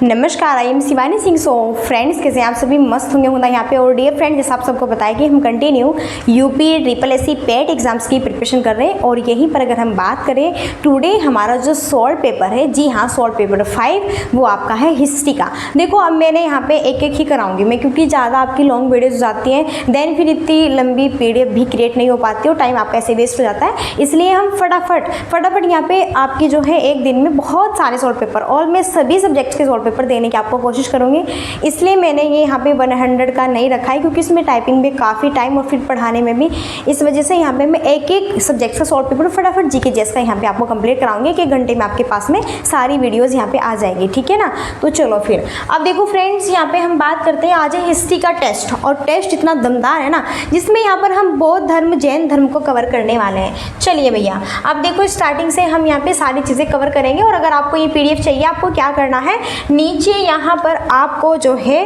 नमस्कार, I am Shivani Singh. So friends, कैसे आप सभी मस्त होंगे होना यहाँ पे। और डियर फ्रेंड्स, जैसा आप सबको पता है कि हम कंटिन्यू यूपी SSC पेट एग्जाम्स की प्रिपरेशन कर रहे हैं। और यहीं पर अगर हम बात करें टुडे हमारा जो सॉल्व पेपर है, जी हाँ, सॉल्व पेपर 5 वो आपका है हिस्ट्री का। देखो अब मैंने यहाँ पे एक एक ही कराऊंगी मैं, क्योंकि ज़्यादा आपकी लॉन्ग वीडियोज जाती हैं, देन फिर इतनी लंबी PDF भी क्रिएट नहीं हो पाती और टाइम आपका ऐसे वेस्ट हो जाता है। इसलिए हम फटाफट यहाँ पे आपकी जो है एक दिन में बहुत सारे सॉल्व पेपर और मैं सभी सब्जेक्ट्स के सॉल्व पेपर देने की आपको कोशिश करूँगी। इसलिए मैंने ये यहाँ पे 100 का नहीं रखा है, क्योंकि इसमें टाइपिंग में काफ़ी टाइम और फिर पढ़ाने में भी, इस वजह से यहाँ पे मैं एक एक सब्जेक्ट का सॉल्व पेपर फटाफट GK जैसा यहाँ पे आपको कंप्लीट कराऊंगी कि 1 घंटे में आपके पास में सारी वीडियोज़ यहाँ पे आ जाएगी, ठीक है ना। तो चलो फिर अब देखो फ्रेंड्स, यहाँ पे हम बात करते हैं आज है हिस्ट्री का टेस्ट। और टेस्ट इतना दमदार है ना, जिसमें यहाँ पर हम बौद्ध धर्म जैन धर्म को कवर करने वाले हैं। चलिए भैया, अब देखो स्टार्टिंग से हम यहाँ पे सारी चीज़ें कवर करेंगे। और अगर आपको ये PDF चाहिए, आपको क्या करना है, नीचे यहाँ पर आपको जो है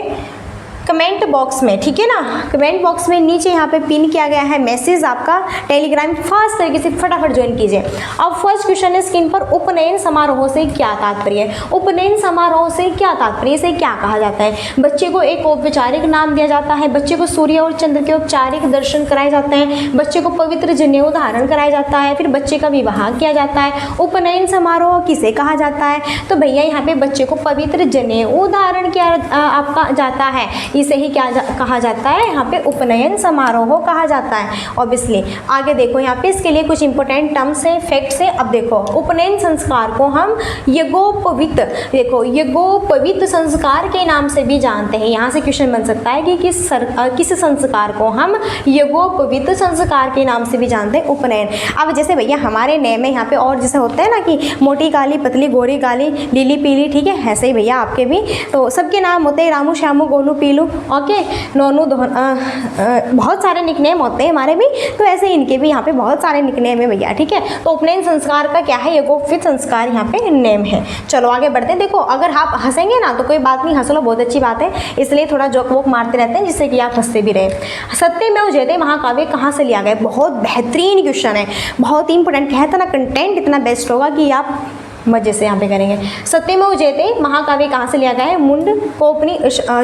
कमेंट बॉक्स में, ठीक है ना, कमेंट बॉक्स में नीचे यहाँ पे पिन किया गया है मैसेज आपका टेलीग्राम, फास्ट तरीके से फटाफट ज्वाइन कीजिए। अब फर्स्ट क्वेश्चन है स्क्रीन पर, उपनयन समारोह से क्या तात्पर्य है। उपनयन समारोह से क्या तात्पर्य, इसे क्या कहा जाता है। बच्चे को एक औपचारिक नाम दिया जाता है, बच्चे को सूर्य और चंद्र के औपचारिक दर्शन कराए जाते हैं, बच्चे को पवित्र जनेऊ धारण कराया जाता है, फिर बच्चे का विवाह किया जाता है। उपनयन समारोह किसे कहा जाता है, तो भैया यहाँ पे बच्चे को पवित्र जनेऊ धारण किया आपका जाता है, इसे ही क्या कहा जाता है, यहाँ पे उपनयन समारोह कहा जाता है। ऑब्वियसली आगे देखो, यहाँ पे इसके लिए कुछ इंपॉर्टेंट टर्म्स है, फैक्ट्स है। अब देखो, उपनयन संस्कार को हम यज्ञोपवीत, देखो यज्ञोपवीत संस्कार के नाम से भी जानते हैं। यहाँ से क्वेश्चन बन सकता है कि किस संस्कार को हम यज्ञोपवीत संस्कार के नाम से भी जानते हैं, उपनयन। अब जैसे भैया हमारे नेम में यहाँ पे और जैसे होता है ना कि मोटी काली पतली गोरी काली लीली पीली, ठीक है, ऐसे ही भैया आपके भी तो सबके नाम होते हैं, रामू श्यामू गोलू पीलू, ओके, नोनू बहुत सारे निकनेम होते हैं हमारे भी, तो ऐसे इनके भी यहाँ पे बहुत सारे निकनेम है भैया, ठीक है। तो उपनयन संस्कार का क्या है, यज्ञोपवीत संस्कार यहाँ पे नेम है। चलो आगे बढ़ते हैं। देखो अगर आप हंसेंगे ना तो कोई बात नहीं, हंस लो, बहुत अच्छी बात है, इसलिए थोड़ा जोक वोक मारते रहते हैं जिससे कि आप हंसते भी रहे। सत्यमेव जयते महाकाव्य कहाँ से लिया गया, बहुत बेहतरीन क्वेश्चन है, बहुत इंपॉर्टेंट। कहता ना कंटेंट इतना बेस्ट होगा कि आप मजे से यहाँ पे करेंगे। सत्यमेव जयते महाकाव्य कहाँ से लिया गया है,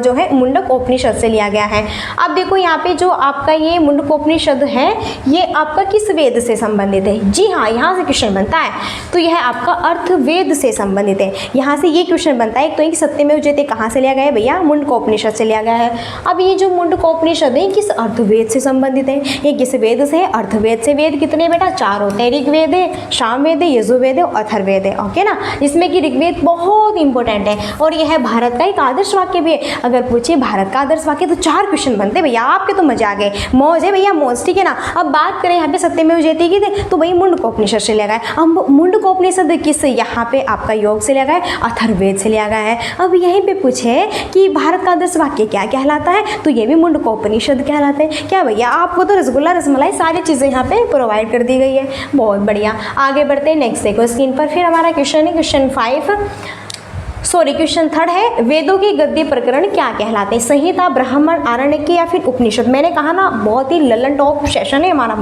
जो है मुंडकोपनिषद से लिया गया है। अब देखो यहाँ पे जो आपका ये मुंडकोपनिषद है, ये आपका किस वेद से संबंधित है, जी हाँ, यहाँ से क्वेश्चन बनता है, तो यह आपका अर्थवेद से संबंधित है। यहाँ से ये क्वेश्चन बनता है, तो सत्यमेव जयते कहाँ से लिया गया है भैया, मुंडकोपनिषद से लिया गया है। अब ये जो मुंडकोपनिषद है किस अर्थवेद से संबंधित है, ये किस वेद से है, अर्थवेद से। वेद कितने बेटा, 4 होते हैं, ऋग्वेद है, सामवेद है, यजुर्वेद है, अथर्ववेद है, ओके ना, जिसमें कि ऋग्वेद बहुत इंपॉर्टेंट है। और यह है भारत का एक आदर्श वाक्य भी है। अगर पूछे भारत का आदर्श वाक्य तो 4 क्वेश्चन बनते भैया, आपके तो मजा आ गए, मौज है भैया, मौज, ठीक है ना। अब बात करें यहाँ पे सत्यमेव जयते की, तो भाई मुंडकोपनिषद से लिया गया है। अब मुंडकोपनिषद किस, यहाँ पे आपका योग से लिया गया है, अथर्ववेद से लिया गया है। अब यहीं पे पूछे कि भारत का आदर्श वाक्य क्या कहलाता है, तो ये भी मुंडकोपनिषद कहलाते हैं। क्या भैया, आपको तो रसगुल्ला रसमलाई सारी चीज़ें यहाँ पे प्रोवाइड कर दी गई है, बहुत बढ़िया। आगे बढ़ते हैं, नेक्स्ट देखो स्क्रीन पर, फिर हमारा क्वेश्चन 5, क्वेश्चन 3 है, वेदों के गद्य प्रकरण क्या कहलाते हैं, संहिता, ब्राह्मण, आरण्यक या फिर उपनिषद। मैंने कहा ना बहुत ही ललन टॉप सेशन है हमारा,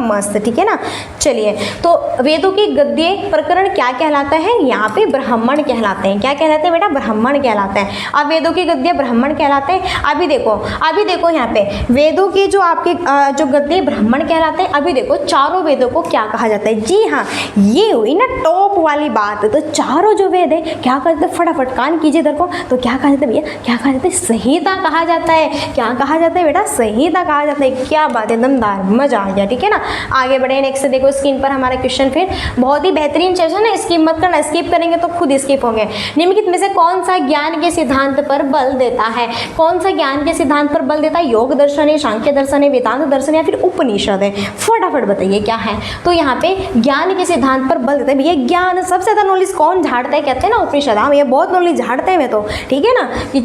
मस्त, ठीक है ना। चलिए, तो वेदों के गद्य प्रकरण क्या कहलाता है, यहाँ पे ब्राह्मण कहलाते हैं। क्या कहलाते हैं बेटा, ब्राह्मण कहलाते हैं। अब वेदों के गद्य ब्राह्मण कहलाते हैं। अभी देखो यहाँ पे वेदों के जो आपके जो गद्य ब्राह्मण कहलाते हैं। अभी देखो चारों वेदों को क्या कहा जाता है, जी हाँ, ये हुई ना टॉप वाली बात। तो चारों जो वेद है क्या कहते हैं, फटाफट कान कीजिए इधर को, तो क्या कहा जाता है भैया, क्या कहा जाता है, संहिता कहा जाता है। क्या कहा जाता है बेटा, संहिता कहा जाता है। क्या बात है, दमदार, मजा आ गया, ठीक है ना। आगे बढ़े, नेक्स्ट देखो स्क्रीन पर हमारा क्वेश्चन, फिर बहुत ही बेहतरीन सेशन है, स्किप मत करना, स्किप करेंगे तो खुद स्किप होंगे। निम्नलिखित में से कौन सा ज्ञान के सिद्धांत पर बल देता है, कौन सा ज्ञान के सिद्धांत पर बल देता है, योग दर्शन है, सांख्य दर्शन है, वेदांत दर्शन या फिर उपनिषद है, फटाफट बताइए क्या है। तो यहाँ पे ज्ञान के सिद्धांत पर बल देता है भैया, ज्ञान सबसे ज्यादा नॉलेज कौन झाड़ता है, कहते हैं ना उपनिषद। हाँ, ये बहुत नॉलेज झाड़ते हैं मैं तो, ठीक है ना, कि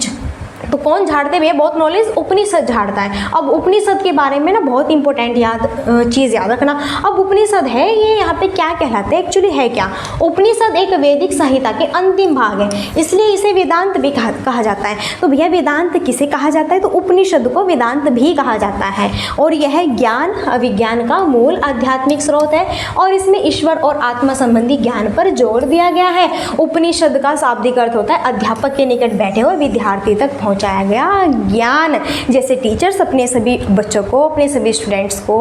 तो कौन झाड़ते भैया, बहुत नॉलेज, उपनिषद झाड़ता है। अब उपनिषद के बारे में ना बहुत इंपॉर्टेंट चीज़ याद रखना। अब उपनिषद है ये यहाँ पे क्या कहलाते हैं, एक्चुअली है क्या, उपनिषद एक वैदिक संहिता के अंतिम भाग है, इसलिए इसे वेदांत भी कहा जाता है। तो भैया वेदांत किसे कहा जाता है, तो उपनिषद को वेदांत भी कहा जाता है। और यह ज्ञान अभिज्ञान का मूल आध्यात्मिक स्रोत है और इसमें ईश्वर और आत्मा संबंधी ज्ञान पर जोर दिया गया है। उपनिषद का शाब्दिक अर्थ होता है अध्यापक के निकट बैठे हुए विद्यार्थी तक पहुंचाया गया ज्ञान। जैसे टीचर्स अपने सभी बच्चों को, अपने सभी स्टूडेंट्स को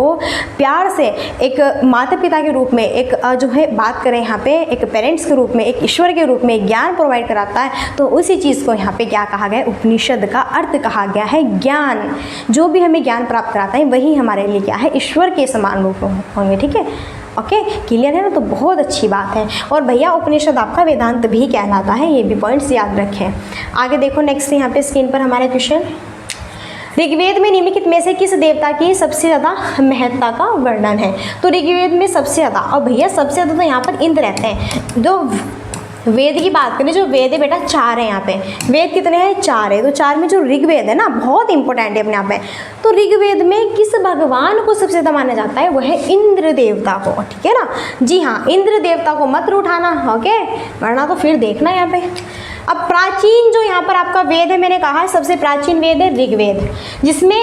प्यार से एक माता पिता के रूप में, एक जो है बात करें यहाँ पे एक पेरेंट्स के रूप में, एक ईश्वर के रूप में ज्ञान प्रोवाइड कराता है, तो उसी चीज़ को यहाँ पे क्या कहा गया है, उपनिषद का अर्थ कहा गया है ज्ञान। जो भी हमें ज्ञान प्राप्त कराता है वही हमारे लिए क्या है, ईश्वर के समान रूप होंगे। ठीक है, ओके, क्लियर है ना, तो बहुत अच्छी बात है। और भैया उपनिषद आपका वेदांत भी कहलाता है, ये भी पॉइंट्स याद रखें। आगे देखो नेक्स्ट यहाँ पे स्क्रीन पर हमारे क्वेश्चन, ऋग्वेद में निम्नलिखित में से किस देवता की सबसे ज़्यादा महत्ता का वर्णन है। तो ऋग्वेद में सबसे ज़्यादा, और भैया सबसे ज़्यादा तो यहाँ पर इंद्र रहते हैं। जो वेद की बात करें, जो वेद है बेटा 4 है, यहाँ पे वेद कितने हैं, 4 है। तो 4 में जो ऋग्वेद है ना बहुत इंपॉर्टेंट है अपने आप में। तो ऋग्वेद में किस भगवान को सबसे ज़्यादा माना जाता है, वो है इंद्र देवता को। ठीक है ना, जी हाँ, इंद्र देवता को मत उठाना, ओके, वरना तो फिर देखना यहाँ पे। अब प्राचीन जो यहाँ पर आपका वेद है, मैंने कहा है सबसे प्राचीन वेद है ऋग्वेद, जिसमें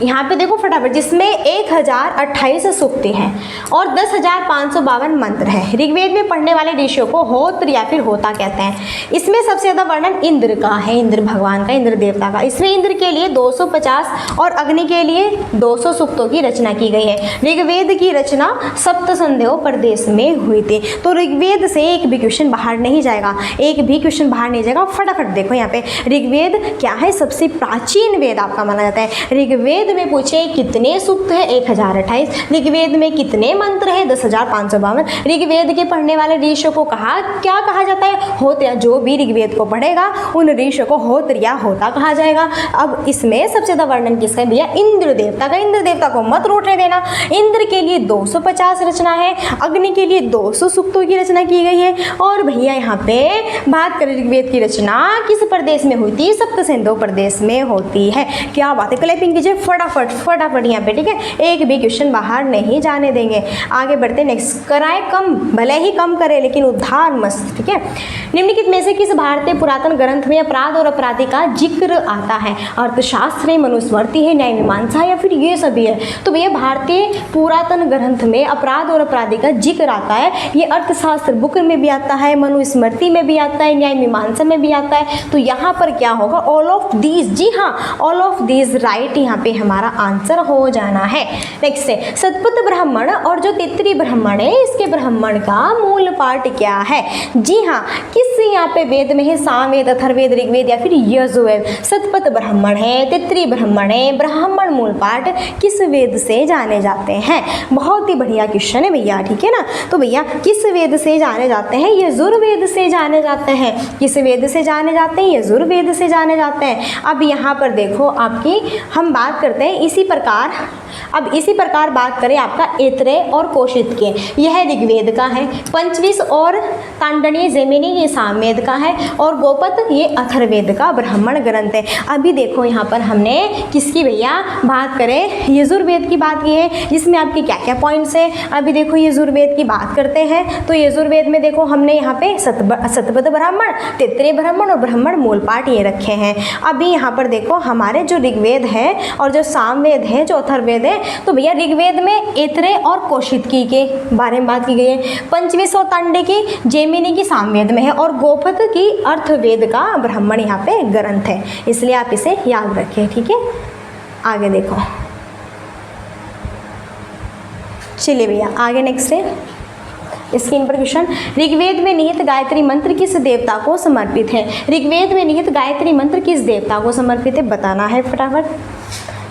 यहाँ पे देखो फटाफट, जिसमें 1028 सूक्ति हैं और 10,552 मंत्र हैं। ऋग्वेद में पढ़ने वाले ऋषियों को होत्र या फिर होता कहते हैं। इसमें सबसे ज़्यादा वर्णन इंद्र का है, इंद्र भगवान का, इंद्र देवता का। इसमें इंद्र के लिए 250 और अग्नि के लिए 200 सूक्तों की रचना की गई है। ऋग्वेद की रचना सप्त संध्यो प्रदेश में हुई थी। तो ऋग्वेद से एक भी क्वेश्चन बाहर नहीं जाएगा, एक भी क्वेश्चन बाहर नहीं जाएगा। फटाफट देखो यहाँ पे ऋग्वेद क्या है, सबसे प्राचीन वेद आपका माना जाता है। ऋग्वेद में पूछे कितने सूक्त है, 1028। ऋग्वेद में कितने मंत्र है, 10,552। ऋग्वेद के पढ़ने वाले ऋषियों को क्या कहा जाता है, होत्र। जो भी ऋग्वेद को पढ़ेगा उन ऋषियों को होत्र या होता कहा जाएगा। अब इसमें सबसे ज्यादा वर्णन किसका है भैया, इंद्र देवता का। इंद्र देवता को मत रोटने देना। इंद्र के लिए 250 रचना है, अग्नि के लिए 200 सूक्तों की रचना की गई है। और भैया यहाँ पे बात करें ऋग्वेद की रचना किस प्रदेश में हुई थी, सप्त सिंधु प्रदेश में होती है। क्या बात है, क्लैपिंग कीजिए फटाफट यहाँ पे। ठीक है, एक भी क्वेश्चन बाहर नहीं जाने देंगे। आगे बढ़ते नेक्स्ट, कराए कम, भले ही कम करे लेकिन उद्धार मस्त। ठीक है, निम्नलिखित में से किस भारतीय पुरातन ग्रंथ में अपराध और अपराधी का जिक्र आता है। अर्थशास्त्र है, मनुस्मृति है, न्याय मीमांसा या फिर ये सभी है। तो भैया भारतीय पुरातन ग्रंथ में अपराध और अपराधी का जिक्र आता है। ये अर्थशास्त्र बुक में भी आता है, मनुस्मृति में भी आता है, न्याय मीमांसा में भी आता है। तो यहाँ पर क्या होगा, ऑल ऑफ दीज। जी हाँ, ऑल ऑफ दीज राइट यहाँ पे हमारा आंसर हो जाना है। नेक्स्ट है शतपथ ब्राह्मण और जो तैत्तिरीय ब्राह्मण है, इसके ब्राह्मण का मूल पाठ क्या है। जी हाँ, किस यहाँ पे वेद में है, सामवेद, अथर्ववेद, ऋग्वेद या फिर यजुर्वेद। शतपथ ब्राह्मण है, तैत्तिरीय ब्राह्मण है, ब्राह्मण मूल पाठ किस वेद से जाने जाते हैं। बहुत ही बढ़िया क्वेश्चन है भैया। ठीक है ना, तो भैया किस वेद से जाने जाते हैं, यजुर्वेद से जाने जाते हैं। किस वेद से जाने जाते हैं, यजुर्वेद से जाने जाते हैं। अब यहाँ पर देखो आपकी हम बात करते हैं इसी प्रकार बात करें आपका ऐत्रेय और कौशिक के, यह ऋग्वेद का है। पंचविश और तांडनीय जैमिनी ये सामवेद का है और गोपत ये अथर्ववेद का ब्राह्मण ग्रंथ है। अभी देखो यहाँ पर हमने किसकी भैया बात करें, यजुर्वेद की बात की है, जिसमें आपके क्या क्या पॉइंट्स है। अभी देखो यजुर्वेद की बात करते हैं। तो यजुर्वेद में देखो हमने यहाँ पे शतपथ ब्राह्मण, तैत्तिरीय ब्राह्मण और ब्राह्मण मूल पाठ ये रखे हैं। अभी यहाँ पर देखो हमारे जो ऋग्वेद है और जो सामवेद है, जो अथर्ववेद है, तो भैया ऋग्वेद में ऐत्रेय और कौशिकी के बारे में बात की गई है। पंचविश और तांडे की जैमिनी की सामवेद में है और गोपत की अर्थवेद का ब्राह्मण यहाँ पे ग्रंथ है, इसलिए आप इसे याद रखें। ठीक है, आगे देखो, चलिए भैया आगे नेक्स्ट है स्क्रीन पर क्वेश्चन, ऋग्वेद में निहित गायत्री मंत्र किस देवता को समर्पित है। ऋग्वेद में निहित गायत्री मंत्र किस देवता को समर्पित है, बताना है फटाफट।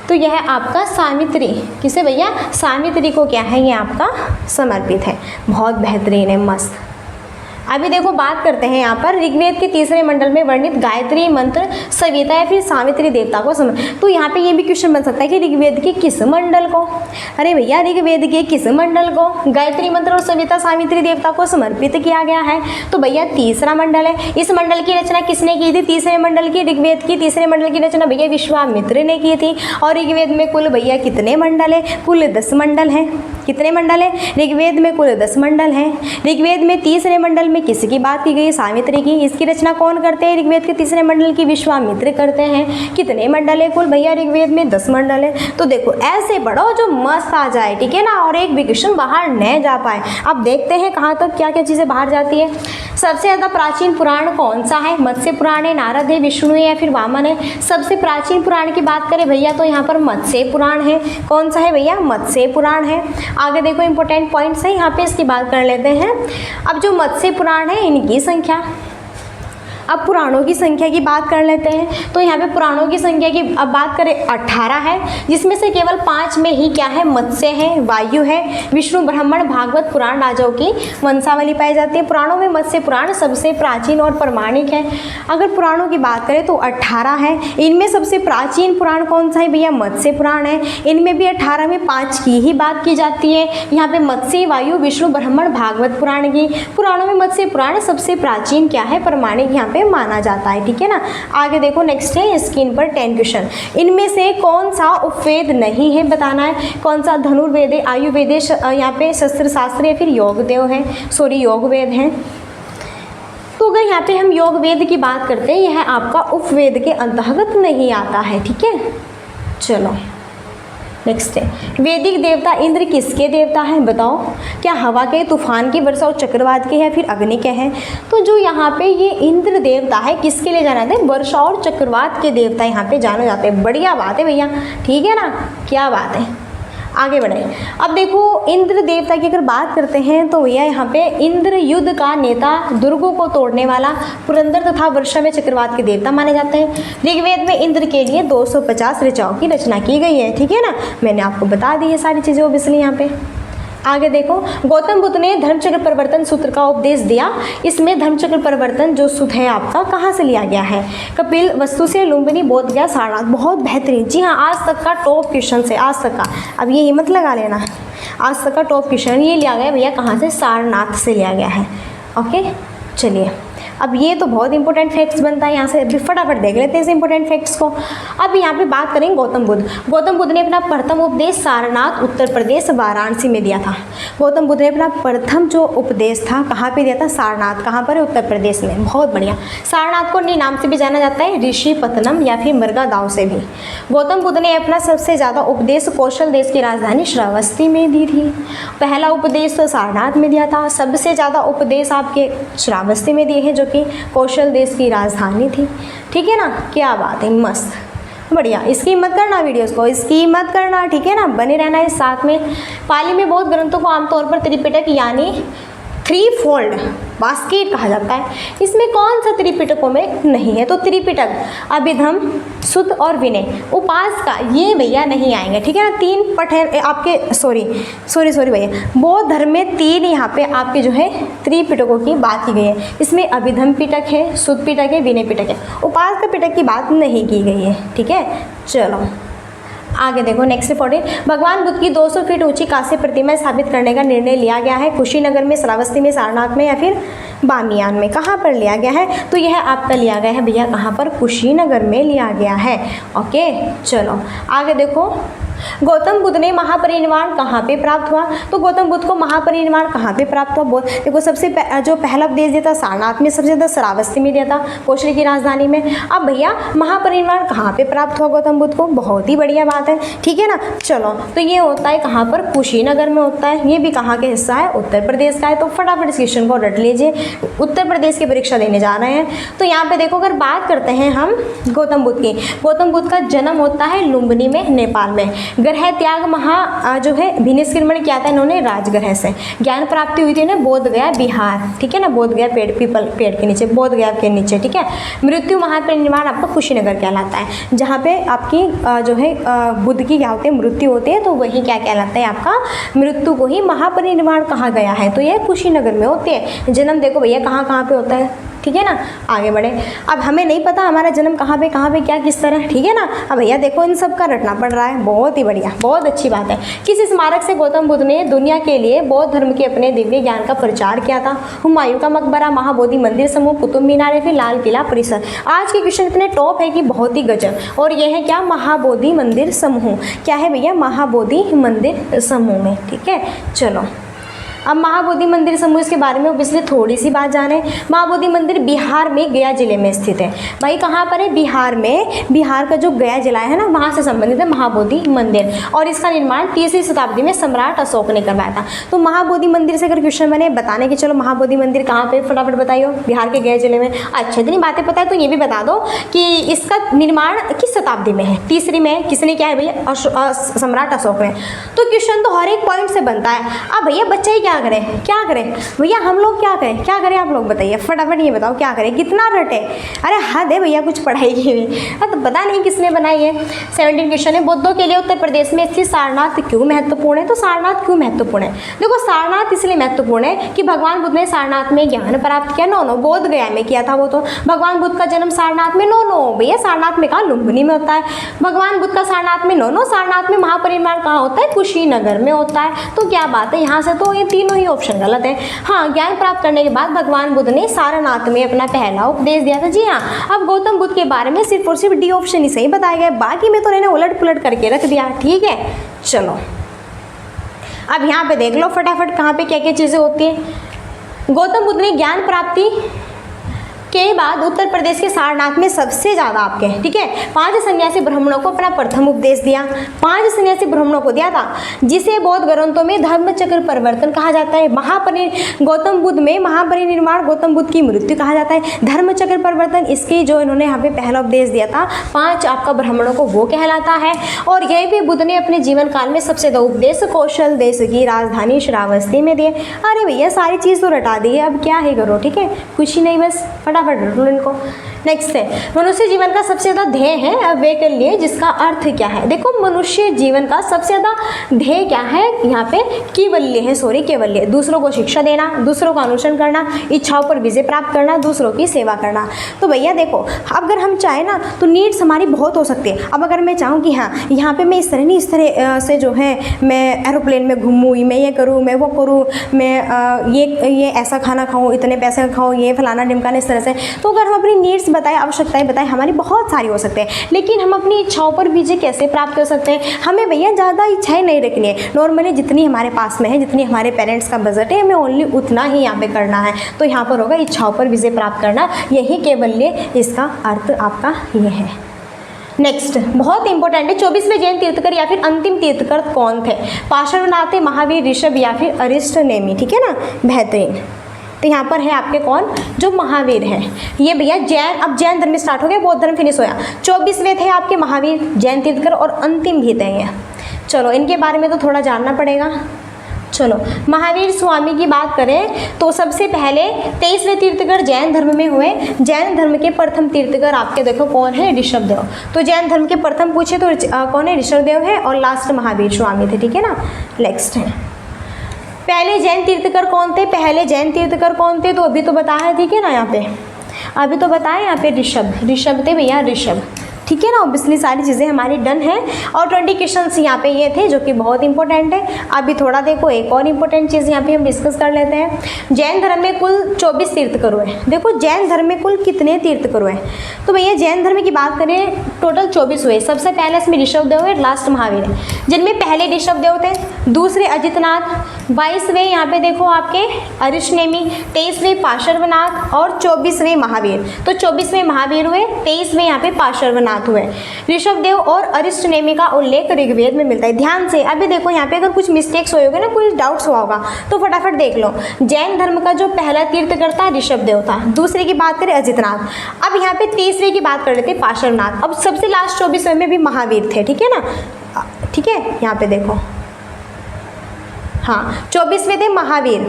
तो यह आपका सावित्री, किसे भैया, सावित्री को क्या है, ये आपका समर्पित है। बहुत बेहतरीन है, मस्त। अभी देखो बात करते हैं यहाँ पर ऋग्वेद के तीसरे मंडल में वर्णित गायत्री मंत्र सविता या फिर सावित्री देवता को तो यहाँ पे ये भी क्वेश्चन बन सकता है कि ऋग्वेद के किस मंडल को, अरे भैया ऋग्वेद के किस मंडल को गायत्री मंत्र और सविता सावित्री देवता को समर्पित किया गया है, तो भैया तीसरा मंडल है। इस मंडल की रचना किसने की थी, तीसरे मंडल की, ऋग्वेद की तीसरे मंडल की रचना भैया विश्वामित्र ने की थी। और ऋग्वेद में कुल भैया कितने मंडल है, कुल 10 मंडल हैं। कितने मंडल है, ऋग्वेद में कुल 10 मंडल हैं। ऋग्वेद में तीसरे मंडल में किसकी बात की गई, सावित्री की। इसकी रचना कौन करते हैं, ऋग्वेद के तीसरे मंडल की विश्वामित्र करते हैं। कितने मंडल है कुल भैया, ऋग्वेद में 10 मंडल है। तो देखो ऐसे पढ़ो जो मस्त आ जाए, ठीक है ना, और एक भी क्वेश्चन बाहर न जा पाए। अब देखते हैं कहाँ तक क्या क्या चीज़ें बाहर जाती है। सबसे ज़्यादा प्राचीन पुराण कौन सा है, मत्स्य पुराण है, नारद है, विष्णु है या फिर वामन है। सबसे प्राचीन पुराण की बात करें भैया तो यहाँ पर मत्स्य पुराण है। कौन सा है भैया, मत्स्य पुराण है। आगे देखो इंपॉर्टेंट पॉइंट्स है यहाँ पे, इसकी बात कर लेते हैं। अब जो मत्स्य पुराण है इनकी संख्या, अब पुराणों की संख्या की बात कर लेते हैं। तो यहाँ पे पुराणों की संख्या की अब बात करें 18 है, जिसमें से केवल 5 में ही क्या है, मत्स्य है, वायु है, विष्णु ब्राह्मण भागवत पुराण राजाओं की वंशावली पाई जाती है। पुराणों में मत्स्य पुराण सबसे प्राचीन और प्रमाणिक है। अगर पुराणों की बात करें तो 18 है। इनमें सबसे प्राचीन पुराण कौन सा है भैया, मत्स्य पुराण है। इनमें भी 18 में 5 की ही बात की जाती है। यहाँ पे मत्स्य, वायु, विष्णु ब्राह्मण भागवत पुराण की। पुराणों में मत्स्य पुराण सबसे प्राचीन क्या है, प्रमाणिक यहाँ पे माना जाता है, ठीक है ना। आगे देखो नेक्स्ट है स्क्रीन पर 10 क्वेश्चन। इनमें से कौन सा उपवेद नहीं है बताना है। कौन सा, धनुर्वेद, आयुर्वेद, यहाँ पे शस्त्र शास्त्र या फिर योग देव है, सॉरी योग वेद है। तो अगर यहाँ पे हम योग वेद की बात करते हैं, यह आपका उपवेद के अंतर्गत नहीं आता है, ठीक है। चलो नेक्स्ट है, वैदिक देवता इंद्र किसके देवता हैं बताओ। क्या हवा के, तूफान की, वर्षा और चक्रवात के या फिर अग्नि के हैं। तो जो यहाँ पे ये इंद्र देवता है किसके लिए जाना जाता है, वर्षा और चक्रवात के देवता यहाँ पे जाने जाते हैं। बढ़िया बात है भैया, ठीक है ना, क्या बात है। आगे बढ़े। अब देखो इंद्र देवता की अगर बात करते हैं तो भैया यहाँ पे इंद्र युद्ध का नेता, दुर्गों को तोड़ने वाला, पुरंदर तथा वर्षा में चक्रवात के देवता माने जाते हैं। ऋग्वेद में इंद्र के लिए 250 ऋचाओं की रचना की गई है, ठीक है ना। मैंने आपको बता दी है सारी चीज़ें ओबियसली यहाँ पे। आगे देखो, गौतम बुद्ध ने धर्मचक्र परिवर्तन सूत्र का उपदेश दिया। इसमें धर्मचक्र परिवर्तन जो सूत्र है आपका कहाँ से लिया गया है, कपिल वस्तु से, लुम्बिनी, बोधगया, सारनाथ। बहुत बेहतरीन, जी हाँ, आज तक का टॉप क्वेश्चन से, आज तक का, अब ये हिम्मत लगा लेना, आज तक का टॉप क्वेश्चन ये लिया गया भैया कहाँ से, सारनाथ से लिया गया है। ओके चलिए, अब ये तो बहुत इंपॉर्टेंट फैक्ट्स बनता है, यहाँ से अभी फटाफट देख लेते हैं इस इंपॉर्टेंट फैक्ट्स को। अब यहाँ पे बात करेंगे गौतम बुद्ध। गौतम बुद्ध ने अपना प्रथम उपदेश सारनाथ उत्तर प्रदेश वाराणसी में दिया था। गौतम बुद्ध ने अपना प्रथम जो उपदेश था कहाँ पे दिया था, सारनाथ। कहाँ पर है, उत्तर प्रदेश में। बहुत बढ़िया। सारनाथ को अन्य नाम से भी जाना जाता है, ऋषिपत्तनम या फिर मृगा दाव से भी। गौतम बुद्ध ने अपना सबसे ज़्यादा उपदेश कौशल देश की राजधानी श्रावस्ती में दी थी। पहला उपदेश तो सारनाथ में दिया था, सबसे ज़्यादा उपदेश आपके श्रावस्ती में दिए हैं जो कि कौशल देश की राजधानी थी, ठीक है ना। क्या बात है, मस्त, बढ़िया। इसकी मत करना, वीडियोस को इसकी मत करना, ठीक है ना, बने रहना इस साथ में। पाली में बौद्ध ग्रंथों को आमतौर पर त्रिपिटक यानी 3 फोल्ड बास्केट कहा जाता है। इसमें कौन सा त्रिपिटकों में नहीं है, तो त्रिपिटक, अभिधम, सुत्त और विनय। उपासका ये भैया नहीं आएंगे, ठीक है ना। 3 पठ है आपके, सॉरी भैया, बौद्ध धर्म में 3 यहाँ पे आपके जो है त्रिपिटकों की बात की गई है। इसमें अभिधम पिटक है, सुत्त पिटक है, विनय पिटक है। उपासका पिटक की बात नहीं की गई है, ठीक है। चलो आगे देखो नेक्स्ट इंपॉर्टेंट, भगवान बुद्ध की 200 फीट ऊंची कांस्य प्रतिमा स्थापित करने का निर्णय लिया गया है। कुशीनगर में, श्रावस्ती में, सारनाथ में या फिर बामियान में। कहाँ पर लिया गया है, तो यह आपका लिया गया है भैया कहाँ पर, कुशीनगर में लिया गया है। ओके चलो आगे देखो, गौतम बुद्ध ने महापरिनिर्वाण कहाँ पे प्राप्त हुआ, तो गौतम बुद्ध को महापरिनिर्वाण कहाँ पे प्राप्त हुआ, देखो सबसे जो पहला उपदेश दिया था सारनाथ में, सबसे ज़्यादा श्रावस्ती में दिया था, कौशल की राजधानी में। अब भैया महापरिनिर्वाण कहाँ पे प्राप्त हुआ गौतम बुद्ध को, बहुत ही बढ़िया बात है, ठीक है ना। चलो तो ये होता है कहाँ पर, कुशीनगर में होता है। ये भी कहाँ के हिस्सा है, उत्तर प्रदेश का है। तो फटाफट इस क्वेश्चन को रट लीजिए, उत्तर प्रदेश की परीक्षा देने जा रहे हैं। तो यहाँ पे देखो, अगर बात करते हैं हम गौतम बुद्ध की, गौतम बुद्ध का जन्म होता है लुम्बिनी में, नेपाल में। ग्रह त्याग जो है भिनिष्क्रमण किया था इन्होंने राजगृह से। ज्ञान प्राप्ति हुई थी इन्हें बोध गया बिहार, ठीक है ना, बोध गया पेड़ के नीचे, बोध गया के नीचे, ठीक है। मृत्यु महापरिनिर्वाण आपका कुशीनगर कहलाता है, जहाँ पे आपकी जो है बुद्ध की क्या होती है, मृत्यु होती है, तो वही क्या कहलाता है, आपका मृत्यु को ही महापरिनिर्वाण कहा गया है। तो ये कुशीनगर में होती है। जन्म देखो भैया कहाँ कहाँ पे होता है, ठीक है ना। आगे बढ़े, अब हमें नहीं पता हमारा जन्म कहाँ पे क्या किस तरह, ठीक है ना। अब भैया देखो इन सब का रटना पड़ रहा है, बहुत ही बढ़िया, बहुत अच्छी बात है। किस स्मारक से गौतम बुद्ध ने दुनिया के लिए बौद्ध धर्म के अपने दिव्य ज्ञान का प्रचार किया था? हुमायूं का मकबरा, महाबोधि मंदिर समूह, कुतुब मीनार या फिर लाल किला परिसर। आज के क्वेश्चन इतने टॉप है कि बहुत ही गजब। और यह है क्या, महाबोधि मंदिर समूह। क्या है भैया, महाबोधि मंदिर समूह में, ठीक है। चलो अब महाबोधि मंदिर समूह के बारे में पिछले थोड़ी सी बात जाने। महाबोधि मंदिर बिहार में गया जिले में स्थित है। भाई कहाँ पर है, बिहार में। बिहार का जो गया जिला है ना, वहाँ से संबंधित है महाबोधि मंदिर। और इसका निर्माण 3वीं शताब्दी में सम्राट अशोक ने करवाया था। तो महाबोधि मंदिर से अगर क्वेश्चन बने बताने के, चलो महाबोधि मंदिर कहाँ पे, फटाफट बताइए, बिहार के गया जिले में। अच्छा इतनी बातें पता है तो ये भी बता दो कि इसका निर्माण किस शताब्दी में है, 3वीं में। किसने किया है भैया, सम्राट अशोक ने। तो क्वेश्चन तो हर एक पॉइंट से बनता है। अब भैया बच्चे क्या करें भैया, हम लोग क्या करें आप लोग बताइए फटाफट, ये बताओ क्या करें, कितना रटे। अरे हद है भैया कुछ पढ़ाई की भी। तो पता नहीं किसने बनाई है। 17 क्वेश्चन है, बौद्धों के लिए उत्तर प्रदेश में स्थित सारनाथ क्यों महत्वपूर्ण है? तो सारनाथ क्यों महत्वपूर्ण है, देखो सारनाथ इसलिए महत्वपूर्ण है कि भगवान बुद्ध ने सारनाथ में ज्ञान प्राप्त किया। नो बोध गया में किया था वो, तो भगवान बुद्ध का जन्म सारनाथ में। नो भैया सारनाथ में कहा, लुम्बिनी में होता है। भगवान बुद्ध का सारनाथ में नो सारनाथ में। महापरिनिर्वाण कहाँ होता है, कुशीनगर में होता है। तो क्या बात है, यहाँ से तो ये तीनों ही ऑप्शन गलत है। हाँ, ज्ञान प्राप्त करने के बाद भगवान बुद्ध ने सारनाथ में अपना पहला उपदेश दिया था। जी हाँ, अब गौतम बुद्ध के बारे में सिर्फ और सिर्फ डी ऑप्शन ही सही बताया गया, बाकी में तो मैंने उलट पुलट करके रख दिया, ठीक है। चलो अब यहाँ पे देख लो फटाफट कहाँ पे क्या क्या चीज़ें होती है। गौतम बुद्ध ने ज्ञान प्राप्ति के बाद उत्तर प्रदेश के सारनाथ में सबसे ज़्यादा आपके, ठीक है, 5 सन्यासी ब्राह्मणों को अपना प्रथम उपदेश दिया। 5 सन्यासी ब्राह्मणों को दिया था, जिसे बौद्ध ग्रंथों में धर्मचक्र परिवर्तन कहा जाता है। गौतम बुद्ध में महापरिनिर्वाण, गौतम बुद्ध की मृत्यु कहा जाता है। धर्मचक्र परिवर्तन इसके जो इन्होंने यहाँ पे पहला उपदेश दिया था 5 आपका ब्राह्मणों को, वो कहलाता है। और यही भी बुद्ध ने अपने जीवन काल में सबसे ज़्यादा उपदेश कौशल देश की राजधानी श्रावस्ती में दिए। अरे भैया सारी चीज़ तो रटा दी है, अब क्या है करो, ठीक है, कुछ ही नहीं, बस फटाफट रट लो इनको। नेक्स्ट है, मनुष्य जीवन का सबसे ज़्यादा ध्येय है, अब वे कर लिए, जिसका अर्थ क्या है। देखो मनुष्य जीवन का सबसे ज़्यादा ध्येय क्या है, यहाँ पे केवल्य है, केवल्य, दूसरों को शिक्षा देना, दूसरों का अनुसरण करना, इच्छाओं पर विजय प्राप्त करना, दूसरों की सेवा करना। तो भैया देखो अगर हम चाहें ना तो नीड्स हमारी बहुत हो सकती है। अब अगर मैं चाहूँ कि हाँ यहाँ पे मैं इस तरह नहीं, इस तरह से जो है मैं एरोप्लेन में घूमूँ, मैं ये करूँ, मैं वो करूँ, मैं ये ऐसा खाना खाऊँ, इतने पैसे खाऊँ, ये फलाना ढिमकाना, इस तरह से। तो अगर हम अपनी नीड्स बताएं, आवश्यकताएं बताएं, हमारी बहुत सारी हो सकते हैं, लेकिन हम अपनी इच्छाओं पर विजय कैसे प्राप्त कर सकते हैं। हमें भैया ज़्यादा इच्छाएं नहीं रखनी है, नॉर्मली जितनी हमारे पास में है, जितनी हमारे पेरेंट्स का बजट है, हमें ओनली उतना ही यहाँ पे करना है। तो यहाँ पर होगा इच्छाओं पर विजय प्राप्त करना, यही केवल्य, इसका अर्थ आपका ये है। नेक्स्ट बहुत इंपॉर्टेंट है, 24वें जैन तीर्थकर या फिर अंतिम तीर्थकर कौन थे? पार्श्वनाथ, महावीर, ऋषभ या फिर अरिष्टनेमी, ठीक है ना, बेहतरीन। तो यहाँ पर है आपके कौन, जो महावीर है। ये भैया जैन, अब जैन धर्म स्टार्ट हो गया, बौद्ध धर्म फिनिश होया। 24वें थे आपके महावीर, जैन तीर्थकर, और अंतिम भी थे ये। चलो इनके बारे में तो थोड़ा जानना पड़ेगा। चलो महावीर स्वामी की बात करें तो सबसे पहले 23वें तीर्थकर जैन धर्म में हुए। जैन धर्म के प्रथम तीर्थकर आपके देखो कौन है, ऋषभदेव। तो जैन धर्म के प्रथम पूछे तो कौन है, ऋषभदेव है, और लास्ट महावीर स्वामी थे, ठीक है ना। नेक्स्ट है, पहले जैन तीर्थकर कौन थे? पहले जैन तीर्थकर कौन थे तो अभी तो बताया, ठीक है ना, यहाँ पे अभी तो बताया, यहाँ पे ऋषभ थे भैया, ऋषभ, ठीक है ना। ऑब्वियसली सारी चीज़ें हमारी डन है। और 20 क्वेश्चंस यहाँ पे ये थे जो कि बहुत इंपॉर्टेंट है। अभी थोड़ा देखो एक और इंपॉर्टेंट चीज़ यहाँ पे हम डिस्कस कर लेते हैं। जैन धर्म में कुल 24 तीर्थकर हुए। देखो जैन धर्म में कुल कितने तीर्थकर हुए? तो भैया जैन धर्म की बात करें टोटल 24 हुए। सबसे पहले इसमें ऋषभदेव है, लास्ट महावीर है, जिनमें पहले ऋषभदेव थे, दूसरे अजितनाथ, 22वें यहाँ पे देखो आपके अरिष्टनेमी, 23वें पार्श्वनाथ और 24वें महावीर। तो 24वें महावीर हुए, 23वें यहाँ पे पार्श्वनाथ हुए। ऋषभदेव और अरिष्टनेमी का उल्लेख ऋग्वेद में मिलता है। ध्यान से अभी देखो यहाँ पे अगर कुछ मिस्टेक्स हुए होंगे ना, कुछ डाउट्स हुआ होगा तो फटाफट देख लो। जैन धर्म का जो पहला तीर्थकर्ता ऋषभदेव था, दूसरे की बात करें अजितनाथ। अब यहाँ पे तीसरे की बात कर लेते पार्श्वनाथ। अब सबसे लास्ट 24वें में भी महावीर थे, ठीक है ना। ठीक है, यहाँ पे देखो, हाँ 24वें थे महावीर।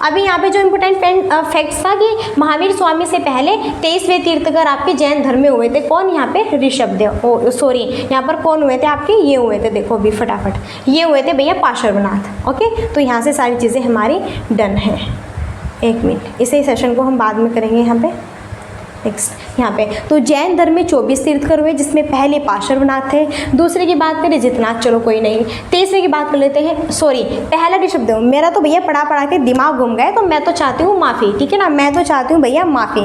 अभी यहाँ पे जो इम्पोर्टेंट फैक्ट्स था कि महावीर स्वामी से पहले 23वें तीर्थकर आपके जैन धर्म में हुए थे। कौन? यहाँ पे ऋषभदेव, सॉरी यहाँ पर कौन हुए थे आपके, ये हुए थे, देखो अभी फटाफट, ये हुए थे भैया पार्श्वनाथ। ओके, तो यहाँ से सारी चीज़ें हमारी डन है। एक मिनट, इसे सेशन को हम बाद में करेंगे। यहाँ पे नेक्स्ट यहाँ पे तो जैन धर्म में 24 तीर्थकर हुए, जिसमें पहले पार्श्वनाथ थे। दूसरे की बात करें जितनाथ, चलो कोई नहीं। तीसरे की बात कर लेते हैं, सॉरी पहला ऋषभदेव। मेरा तो भैया पढ़ा के दिमाग घूम गए, तो मैं तो चाहती हूँ माफ़ी, ठीक है ना, मैं तो चाहती हूँ भैया माफ़ी।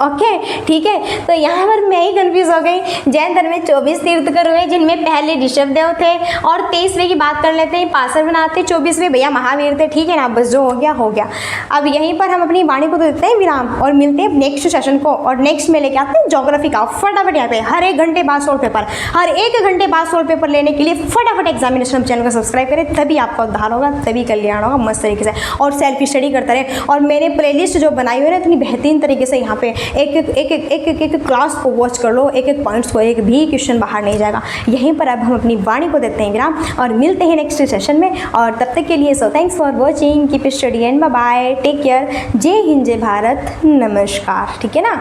ओके ठीक है, तो यहाँ पर मैं ही कन्फ्यूज़ हो गई। जैन धर्म में 24 तीर्थकर हुए, जिनमें पहले ऋषभदेव थे, और 23वें की बात कर लेते हैं पार्श्वनाथ थे, 24वें भैया महावीर थे। ठीक है ना, बस जो हो गया। अब यहीं पर हम अपनी वाणी को देते हैं विराम और मिलते हैं नेक्स्ट सेशन को, और नेक्स्ट में लेके आते हैं ज्योग्राफी का। फटाफट यहाँ पे हर 1 घंटे बाद सोल्व पेपर, हर 1 घंटे बाद सोल्व पेपर लेने के लिए फटाफट एग्जामिनेशन हम चैनल को सब्सक्राइब करें, तभी आपका उद्धार होगा, तभी कल्याण होगा मस्त तरीके से। और सेल्फ स्टडी करते रहे। और मैंने प्लेलिस्ट जो बनाई हुई है ना इतनी बेहतरीन तरीके से, यहाँ पे एक क्लास को वॉच कर लो, एक पॉइंट्स को, एक भी क्वेश्चन बाहर नहीं जाएगा। यहीं पर अब हम अपनी वाणी को देते हैं विराम और मिलते हैं नेक्स्ट सेशन में। और तब तक के लिए so thanks for watching, keep study and bye bye, take care, जय हिंद जय भारत, नमस्कार। ठीक है ना,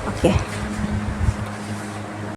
ओके।